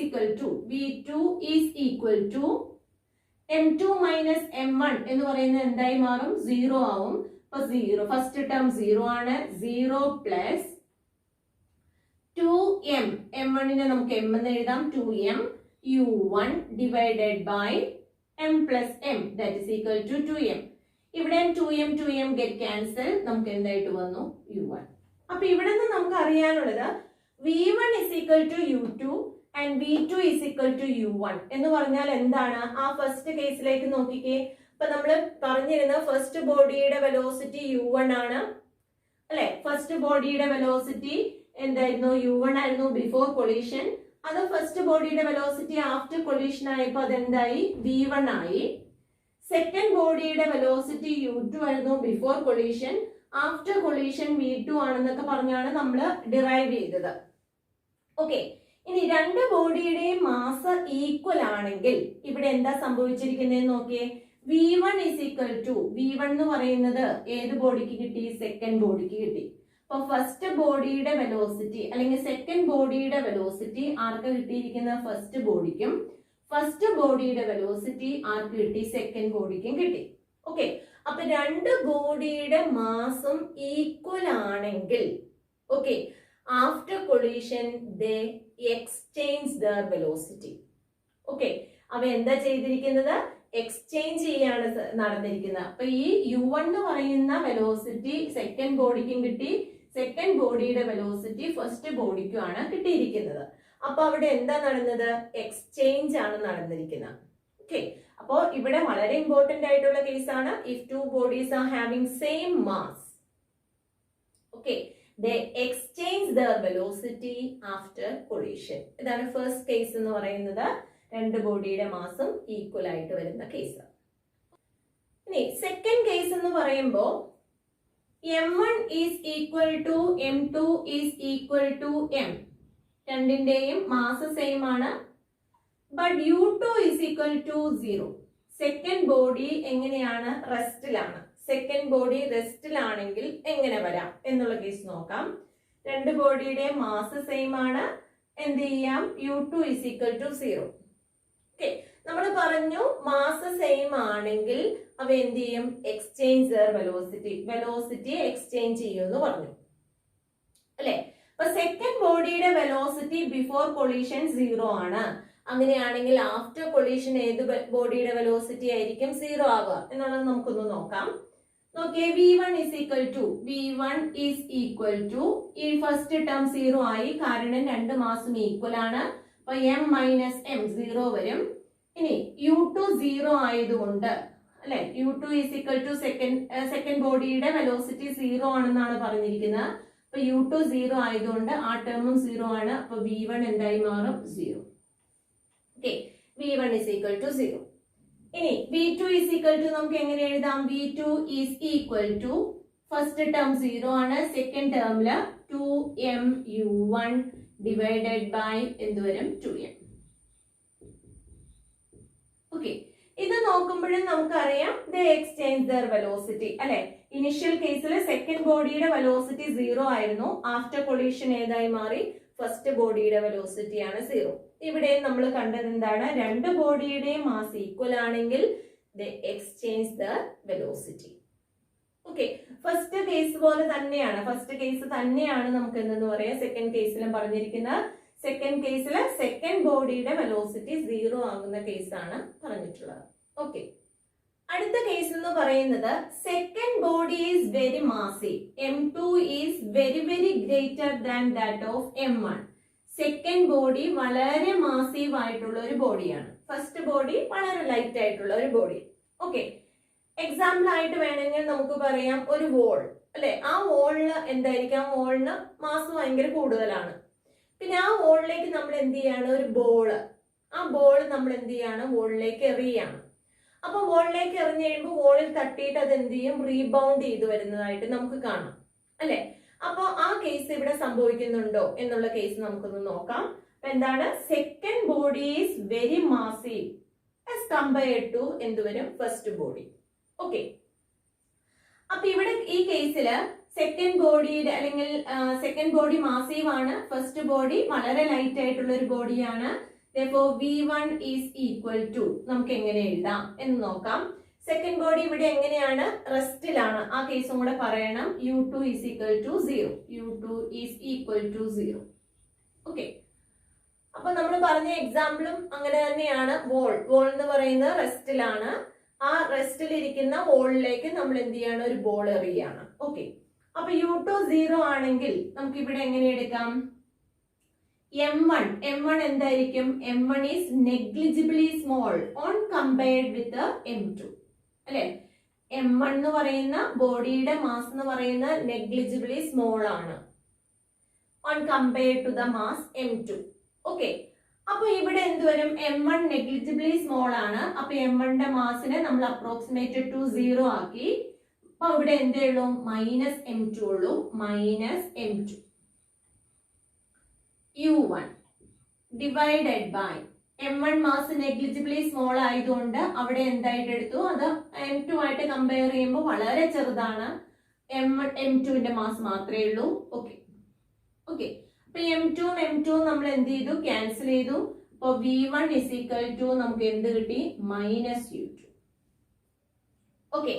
equal to M2 minus M1 എന്ന് പറയുന്നത് എന്തായി മാറും, 0 ആവും. അപ്പൊ 0 ഫസ്റ്റ് ടേം 0 ആണ്, 0 പ്ലസ് 2M, M1നെ നമുക്ക് M എന്ന് എഴുതാം, 2M U1 divided by M plus M, that is equal to 2M. ഇവിടെ 2M ഗെറ്റ് ക്യാൻസൽ, നമുക്ക് എന്തായിട്ട് വന്നു, U1. അപ്പൊ ഇവിടെ നിന്ന് നമുക്ക് അറിയാനുള്ളത് V1 is equal to U2 and V2 is equal to U1 എന്ന് പറഞ്ഞാൽ എന്താണ്, ആ ഫസ്റ്റ് കേസിലേക്ക് നോക്കിക്കേ. അപ്പൊ നമ്മൾ പറഞ്ഞിരുന്ന ഫസ്റ്റ് ബോഡിയുടെ വെലോസിറ്റി U1 ആണ് അല്ലെ. ഫസ്റ്റ് ബോഡിയുടെ വെലോസിറ്റി എന്തായിരുന്നു, U1 ആയിരുന്നു ബിഫോർ കൊളീഷൻ. അത് ഫസ്റ്റ് ബോഡിയുടെ വെലോസിറ്റി ആഫ്റ്റർ കൊളീഷൻ ആയപ്പോൾ അതെന്തായി, V1 ആയി. സെക്കൻഡ് ബോഡിയുടെ വെലോസിറ്റി U2 ആയിരുന്നു before collision, after collision V2 ആണെന്നൊക്കെ പറഞ്ഞാണ് നമ്മൾ ഡിറൈവ് ചെയ്തത്. ഓക്കെ, ഇനി രണ്ട് ബോഡിയുടെയും മാസ് ഈക്വൽ ആണെങ്കിൽ ഇവിടെ എന്താ സംഭവിച്ചിരിക്കുന്നത് നോക്കിയേ. V1 is equal to, V1 എന്ന് പറയുന്നത് ഏത് ബോഡിക്ക് കിട്ടി, സെക്കൻഡ് ബോഡിക്ക് കിട്ടി. അപ്പൊ ഫസ്റ്റ് ബോഡിയുടെ വെലോസിറ്റി അല്ലെങ്കിൽ സെക്കൻഡ് ബോഡിയുടെ വെലോസിറ്റി ആർക്ക് കിട്ടിയിരിക്കുന്നത്, ഫസ്റ്റ് ബോഡിക്കും. ഫസ്റ്റ് ബോഡിയുടെ വെലോസിറ്റി ആർക്ക് കിട്ടി, സെക്കൻഡ് ബോഡിക്കും കിട്ടി. ഓക്കെ, അപ്പൊ രണ്ട് ബോഡിയുടെ മാസും ഈക്വൽ ആണെങ്കിൽ okay, after collision they exchange their velocity. Okay, അവ എന്താ ചെയ്തിരിക്കുന്നത്, എക്സ്ചേഞ്ച് ചെയ്യാണ് നടന്നിരിക്കുന്നത്. അപ്പൊ ഈ U1 എന്ന് പറയുന്ന വെലോസിറ്റി സെക്കൻഡ് ബോഡിക്കും കിട്ടി, സെക്കൻഡ് ബോഡിയുടെ വെലോസിറ്റി ഫസ്റ്റ് ബോഡിക്കും ആണ് കിട്ടിയിരിക്കുന്നത്. അപ്പൊ അവിടെ എന്താ നടന്നത്, എക്സ്ചേഞ്ച് ആണ് നടന്നിരിക്കുന്നത്. ഓക്കെ, അപ്പോ ഇവിടെ വളരെ ഇമ്പോർട്ടന്റ് ആയിട്ടുള്ള കേസാണ്. If to bodies are having same mass, okay, they exchange their velocity after collision. ഇതാണ് ഫസ്റ്റ് കേസ് എന്ന് പറയുന്നത്. രണ്ട് ബോഡിയുടെ മാസും ഈക്വൽ ആയിട്ട് വരുന്ന കേസ്. ഇനി സെക്കൻഡ് കേസ് എന്ന് പറയുമ്പോൾ m1 is equal to m2 is equal to m, രണ്ടിന്റെയും മാസ് സെയിം ആണ്. But u2 is equal to 0. Second body എങ്ങനെയാണ്? റെസ്റ്റിലാണ്. സെക്കൻഡ് ബോഡി റെസ്റ്റിലാണെങ്കിൽ എങ്ങനെ വരാം എന്നുള്ള കേസ് നോക്കാം. രണ്ട് ബോഡിയുടെ മാസ് സെയിം ആണ്. എന്ത് ചെയ്യാം? u2 is equal to 0. Okay, നമ്മൾ പറഞ്ഞു മാസ് സെയിം ആണെങ്കിൽ അവ എന്ത് ചെയ്യും? എക്സ്ചേഞ്ച് വെലോസിറ്റി എക്സ്ചേഞ്ച് ചെയ്യും എന്ന് പറഞ്ഞു അല്ലെ. അപ്പൊ സെക്കൻഡ് ബോഡിയുടെ വെലോസിറ്റി ബിഫോർ കൊളീഷൻ 0 ആണ്. അങ്ങനെയാണെങ്കിൽ ആഫ്റ്റർ കൊളീഷൻ ഏത് ബോഡിയുടെ വെലോസിറ്റി ആയിരിക്കും 0 ആവുക എന്നുള്ളത് നമുക്കൊന്ന് നോക്കാം. നോക്കിയേ, v1 ഈസ് ഈക്വൽ ടു ഈ ഫസ്റ്റ് ടേം 0 ആയി, കാരണം രണ്ട് മാസും ഈക്വൽ ആണ്. അപ്പൊ m മൈനസ് m 0 വരും. ഇനി u2 0 ആയതുകൊണ്ട് അല്ലെ, u2 is equal to second ബോഡിയുടെ വെലോസിറ്റി 0 ആണെന്നാണ് പറഞ്ഞിരിക്കുന്നത്. അപ്പൊ u2 0 ആയതുകൊണ്ട് ആ ടേമും 0 ആണ്. അപ്പൊ v1 എന്തായി മാറും? 0. ഓക്കെ, v1 ഈസ് ഈക്വൽ ടു 0. ഇനി v2 ഈസ് ഈക്വൽ ടു നമുക്ക് എങ്ങനെ എഴുതാം? v2 is equal to first term 0 ആണ്, സെക്കൻഡ് ടേമില് 2mu1 ഡിവൈഡഡ് ബൈ എന്ത് വരും? 2m. ഓക്കെ, ഇത് നോക്കുമ്പോഴും നമുക്കറിയാം ദേ എക്സ്ചേഞ്ച് ദർ വെലോസിറ്റി അല്ലെ. ഇനിഷ്യൽ കേസിൽ സെക്കൻഡ് ബോഡിയുടെ വെലോസിറ്റി 0 ആയിരുന്നു. ആഫ്റ്റർ കൊളീഷൻ ഏതായി മാറി? ഫസ്റ്റ് ബോഡിയുടെ വെലോസിറ്റി ആണ് 0. ഇവിടെ നമ്മൾ കണ്ടത് എന്താണ്? രണ്ട് ബോഡിയുടെയും മാസ് ഈക്വൽ ആണെങ്കിൽ they exchange their velocity. Okay, first case പോലെ തന്നെയാണ്, ഫസ്റ്റ് കേസ് തന്നെയാണ് നമുക്ക് എന്തെന്ന് പറയാം സെക്കൻഡ് കേസിലും പറഞ്ഞിരിക്കുന്നത്. സെക്കൻഡ് കേസിൽ സെക്കൻഡ് ബോഡിയുടെ വെലോസിറ്റി 0 ആകുന്ന കേസാണ് പറഞ്ഞിട്ടുള്ളത്. ഓക്കെ, അടുത്ത കേസ് എന്ന് പറയുന്നത് second body is very massive, m2 is very very greater than that of m1. Second body വളരെ മാസീവ് ആയിട്ടുള്ള ഒരു ബോഡിയാണ്, ഫസ്റ്റ് ബോഡി വളരെ ലൈറ്റ് ആയിട്ടുള്ള ഒരു ബോഡി. ഓക്കെ, എക്സാമ്പിൾ ആയിട്ട് വേണമെങ്കിൽ നമുക്ക് പറയാം ഒരു വോൾ അല്ലെ. ആ വോളിന് എന്തായിരിക്കാം? വോളിന് മാസ് ഭയങ്കര കൂടുതലാണ്. പിന്നെ ആ വോളിലേക്ക് നമ്മൾ എന്ത് ചെയ്യാണ്? ഒരു ബോള്, ആ ബോൾ നമ്മൾ എന്ത് ചെയ്യാണ്? വോളിലേക്ക് എറിയാണ്. അപ്പൊ വോളിലേക്ക് എറിഞ്ഞു കഴിയുമ്പോൾ വോളിൽ തട്ടിയിട്ട് അത് എന്ത് ചെയ്യും? റീബൗണ്ട് ചെയ്ത് വരുന്നതായിട്ട് നമുക്ക് കാണാം അല്ലെ. അപ്പൊ ആ കേസ് ഇവിടെ സംഭവിക്കുന്നുണ്ടോ എന്നുള്ള കേസ് നമുക്കൊന്ന് നോക്കാം. അപ്പൊ എന്താണ്? Second body is very massive as compared to എന്ത് വരും? First body. ഓക്കെ, അപ്പൊ ഇവിടെ ഈ കേസില് സെക്കൻഡ് ബോഡിയുടെ അല്ലെങ്കിൽ സെക്കൻഡ് ബോഡി മാസീവ് ആണ്, ഫസ്റ്റ് ബോഡി വളരെ ലൈറ്റ് ആയിട്ടുള്ള ഒരു ബോഡിയാണ്. Therefore v1 is equal to നമുക്ക് എങ്ങനെ എഴുതാം എന്ന് നോക്കാം. സെക്കൻഡ് ബോഡി ഇവിടെ എങ്ങനെയാണ്? റെസ്റ്റിലാണ്. ആ കേസും കൂടെ പറയണം. u2 is equal to 0. u2 is equal to 0. Okay, അപ്പൊ നമ്മൾ പറഞ്ഞ എക്സാമ്പിളും അങ്ങനെ തന്നെയാണ്. വോൾ എന്ന് പറയുന്നത് റെസ്റ്റിലാണ്. ആ റെസ്റ്റിൽ ഇരിക്കുന്ന വോളിലേക്ക് നമ്മൾ എന്ത് ചെയ്യാണ്? ഒരു ബോൾ എറിയാണ്. ഓക്കെ, അപ്പൊ u2 0 ആണെങ്കിൽ നമുക്ക് ഇവിടെ എങ്ങനെ എടുക്കാം? m1 എന്തായിരിക്കും? m1 is negligibly small on compared with the m2 അല്ലെ. m1 എന്ന് പറയുന്ന ബോഡിയുടെ മാസ് എന്ന് പറയുന്ന നെഗ്ലിജിബിളി സ്മോൾ ആണ് on compared to the mass m2. Okay, അപ്പൊ ഇവിടെ എന്ത് വരും? m1 നെഗ്ലിജിബിളി സ്മോൾ ആണ്. അപ്പൊ m1ന്റെ മാസിനെ നമ്മൾ അപ്രോക്സിമേറ്റ് ടു 0 ആക്കി. അപ്പൊ ഇവിടെ എന്തേ ഉള്ളൂ? മൈനസ് m2 ഉള്ളൂ. Minus m2 u1 divided by m1 mass negligibly small ആയതുകൊണ്ട് അവിടെ എന്തായിട്ട് എടുത്തു? അത് m2 ആയിട്ട് കമ്പയർ ചെയ്യുമ്പോൾ വളരെ ചെറുതാണ്. m2ന്റെ മാസ് മാത്രമേ ഉള്ളൂ. ഓക്കെ, അപ്പൊ m2 നമ്മൾ എന്ത് ചെയ്തു? ക്യാൻസൽ ചെയ്തു. അപ്പൊ v1 ഇസ് ഈക്വൽ ടു നമുക്ക് എന്ത് കിട്ടി? Minus u2. ഓക്കെ,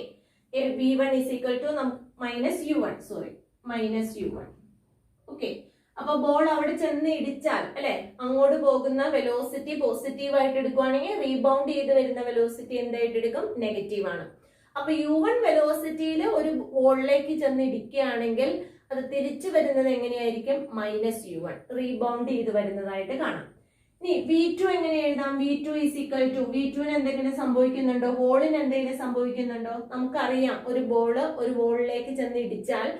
v1 is equal to minus u1. Okay, അപ്പൊ ബോൾ അവിടെ ചെന്ന് ഇടിച്ചാൽ അല്ലെ, അങ്ങോട്ട് പോകുന്ന വെലോസിറ്റി പോസിറ്റീവ് ആയിട്ട് എടുക്കുവാണെങ്കിൽ റീബൗണ്ട് ചെയ്ത് വരുന്ന വെലോസിറ്റി എന്തായിട്ട് എടുക്കും? നെഗറ്റീവ് ആണ്. അപ്പൊ u1 വെലോസിറ്റിയിൽ ഒരു ബോളിലേക്ക് ചെന്ന് ഇടിക്കുകയാണെങ്കിൽ അത് തിരിച്ചു വരുന്നത് എങ്ങനെയായിരിക്കും? മൈനസ് u1 റീബൗണ്ട് ചെയ്ത് വരുന്നതായിട്ട് കാണാം. ഇനി v2 എങ്ങനെ എഴുതാം? v2 ഈസ് ഈക്വൽ ടു, v2ന് എന്തെങ്കിലും സംഭവിക്കുന്നുണ്ടോ? വോളിന് എന്തെങ്കിലും സംഭവിക്കുന്നുണ്ടോ? നമുക്കറിയാം ഒരു ബോള് ഒരു വോളിലേക്ക് ചെന്ന് ഇടിച്ചാൽ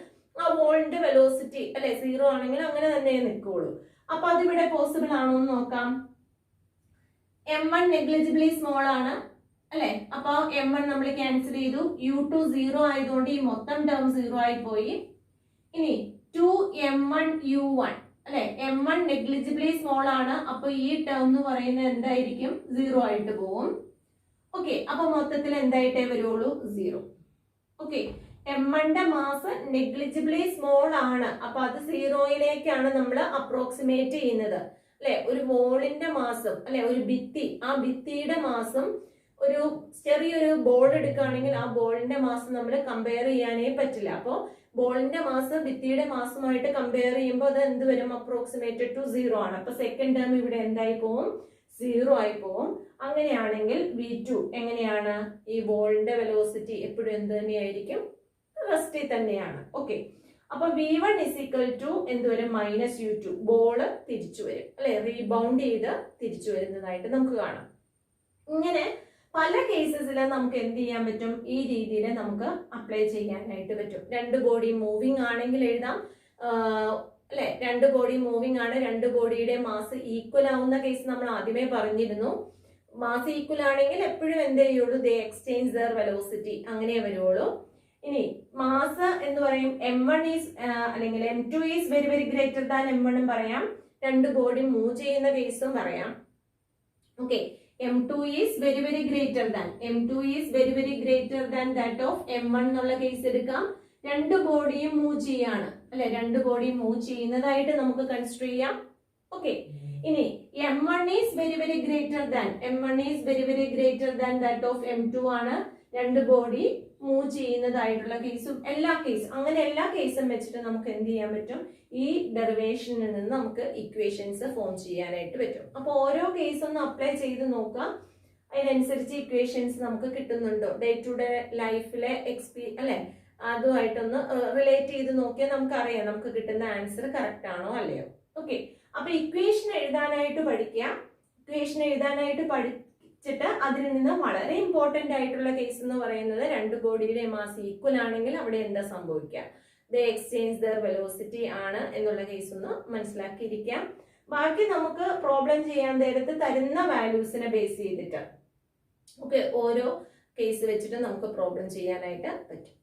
ആ വോളിന്റെ വെലോസിറ്റി അല്ലെ 0 ആണെങ്കിൽ അങ്ങനെ തന്നെ നിൽക്കുള്ളൂ. അപ്പൊ അതിവിടെ പോസിബിൾ ആണോ എന്ന് നോക്കാം. M1 നെഗ്ലിജിബിളി സ്മോൾ ആണ് അല്ലെ. അപ്പൊ M1 നമ്മൾ ക്യാൻസൽ ചെയ്തു. U2 0 ആയതുകൊണ്ട് ഈ മൊത്തം ടേം 0 ആയി പോയി. ഇനി 2M1 U1 അല്ലെ. M1 നെഗ്ലിജിബിളി സ്മോൾ ആണ്. അപ്പൊ ഈ ടേം എന്ന് പറയുന്നത് എന്തായിരിക്കും? 0 ആയിട്ട് പോവും. ഓക്കെ, അപ്പൊ മൊത്തത്തിൽ എന്തായിട്ടേ വരുള്ളൂ? 0. ഓക്കെ, M1ന്റെ മാസ് നെഗ്ലിജിബിളി സ്മോൾ ആണ്. അപ്പൊ അത് 0യിലേക്കാണ് നമ്മൾ അപ്രോക്സിമേറ്റ് ചെയ്യുന്നത് അല്ലെ. ഒരു വോളിന്റെ മാസം അല്ലെ, ഒരു ഭിത്തി, ആ ഭിത്തിയുടെ മാസം ഒരു ചെറിയൊരു ബോൾ എടുക്കുകയാണെങ്കിൽ ആ ബോളിന്റെ മാസം നമ്മൾ കമ്പയർ ചെയ്യാനേ പറ്റില്ല. അപ്പോൾ ബോളിന്റെ മാസം ഭിത്തിയുടെ മാസമായിട്ട് കമ്പയർ ചെയ്യുമ്പോൾ അത് എന്ത് വരും? അപ്രോക്സിമേറ്റഡ് ടു 0 ആണ്. അപ്പൊ സെക്കൻഡ് ടേം ഇവിടെ എന്തായി പോവും? 0 ആയി പോവും. അങ്ങനെയാണെങ്കിൽ V2 എങ്ങനെയാണ്? ഈ ബോളിന്റെ വെലോസിറ്റി എപ്പോഴും എന്ത് തന്നെയായിരിക്കും? റെസ്റ്റിൽ തന്നെയാണ്. ഓക്കെ, അപ്പൊ V1 ഇസ് ഈക്വൽ ടു എന്ത് വരും? -U2. ബോള് തിരിച്ചു വരും അല്ലെ, റീബൗണ്ട് ചെയ്ത് തിരിച്ചു വരുന്നതായിട്ട് നമുക്ക് കാണാം. ഇങ്ങനെ പല കേസസിൽ നമുക്ക് എന്ത് ചെയ്യാൻ പറ്റും? ഈ രീതിയിൽ നമുക്ക് അപ്ലൈ ചെയ്യാനായിട്ട് പറ്റും. രണ്ട് ബോഡി മൂവിങ് ആണെങ്കിൽ എഴുതാം അല്ലെ. രണ്ട് ബോഡി മൂവിങ് ആണ്, രണ്ട് ബോഡിയുടെ മാസ് ഈക്വൽ ആവുന്ന കേസ് നമ്മൾ ആദ്യമേ പറഞ്ഞിരുന്നു. മാസ് ഈക്വൽ ആണെങ്കിൽ എപ്പോഴും എന്ത് ചെയ്യുള്ളൂ? ദേ എക്സ്ചേഞ്ച് ദർ വെലോസിറ്റി, അങ്ങനെ വരുള്ളൂ. ഇനി മാസ് എന്ന് പറയും M1 ഈസ് അല്ലെങ്കിൽ M2 is very very greater than M1 പറയാം. രണ്ട് ബോഡി മൂവ് ചെയ്യുന്ന കേസും പറയാം. Okay, M2 is very very greater than that of M1 എന്നുള്ള കേസ് എടുക്കാം. രണ്ട് ബോഡിയും മൂവ് ചെയ്യാണ് അല്ലെ, രണ്ട് ബോഡി മൂവ് ചെയ്യുന്നതായിട്ട് നമുക്ക് കൺസിഡർ ചെയ്യാം. ഓക്കെ, ഇനി M1 is very very greater than that of M2 ആണ്. രണ്ട് ബോഡി മൂവ് ചെയ്യുന്നതായിട്ടുള്ള കേസും എല്ലാ കേസും വെച്ചിട്ട് നമുക്ക് എന്ത് ചെയ്യാൻ പറ്റും? ഈ ഡെറിവേഷനിൽ നിന്ന് നമുക്ക് ഇക്വേഷൻസ് ഫോം ചെയ്യാനായിട്ട് പറ്റും. അപ്പൊ ഓരോ കേസ് ഒന്ന് അപ്ലൈ ചെയ്ത് നോക്കാം. അതിനനുസരിച്ച് ഇക്വേഷൻസ് നമുക്ക് കിട്ടുന്നുണ്ടോ, ഡേ ടു ഡേ ലൈഫിലെ അല്ലെ, അതുമായിട്ടൊന്ന് റിലേറ്റ് ചെയ്ത് നോക്കിയാൽ നമുക്കറിയാം നമുക്ക് കിട്ടുന്ന ആൻസർ കറക്റ്റ് ആണോ അല്ലയോ. ഓക്കെ, അപ്പൊ ഇക്വേഷൻ എഴുതാനായിട്ട് പഠിച്ചിട്ട് അതിൽ നിന്ന് വളരെ ഇമ്പോർട്ടന്റ് ആയിട്ടുള്ള കേസ് എന്ന് പറയുന്നത് രണ്ട് ബോഡിയുടെ മാസ് ഈക്വൽ ആണെങ്കിൽ അവിടെ എന്താ സംഭവിക്കുക? ദേ എക്സ്ചേഞ്ച് ദർ വെലോസിറ്റി ആണ് എന്നുള്ള കേസ് ഒന്ന് മനസ്സിലാക്കിയിരിക്കാം. ബാക്കി നമുക്ക് പ്രോബ്ലം ചെയ്യാൻ നേരത്ത് തരുന്ന വാല്യൂസിനെ ബേസ് ചെയ്തിട്ട് ഓരോ കേസ് വെച്ചിട്ട് നമുക്ക് പ്രോബ്ലം ചെയ്യാനായിട്ട് പറ്റും.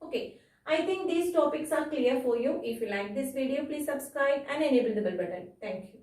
Okay, I think these topics are clear for you. If you like this video, please subscribe and enable the bell button. Thank you.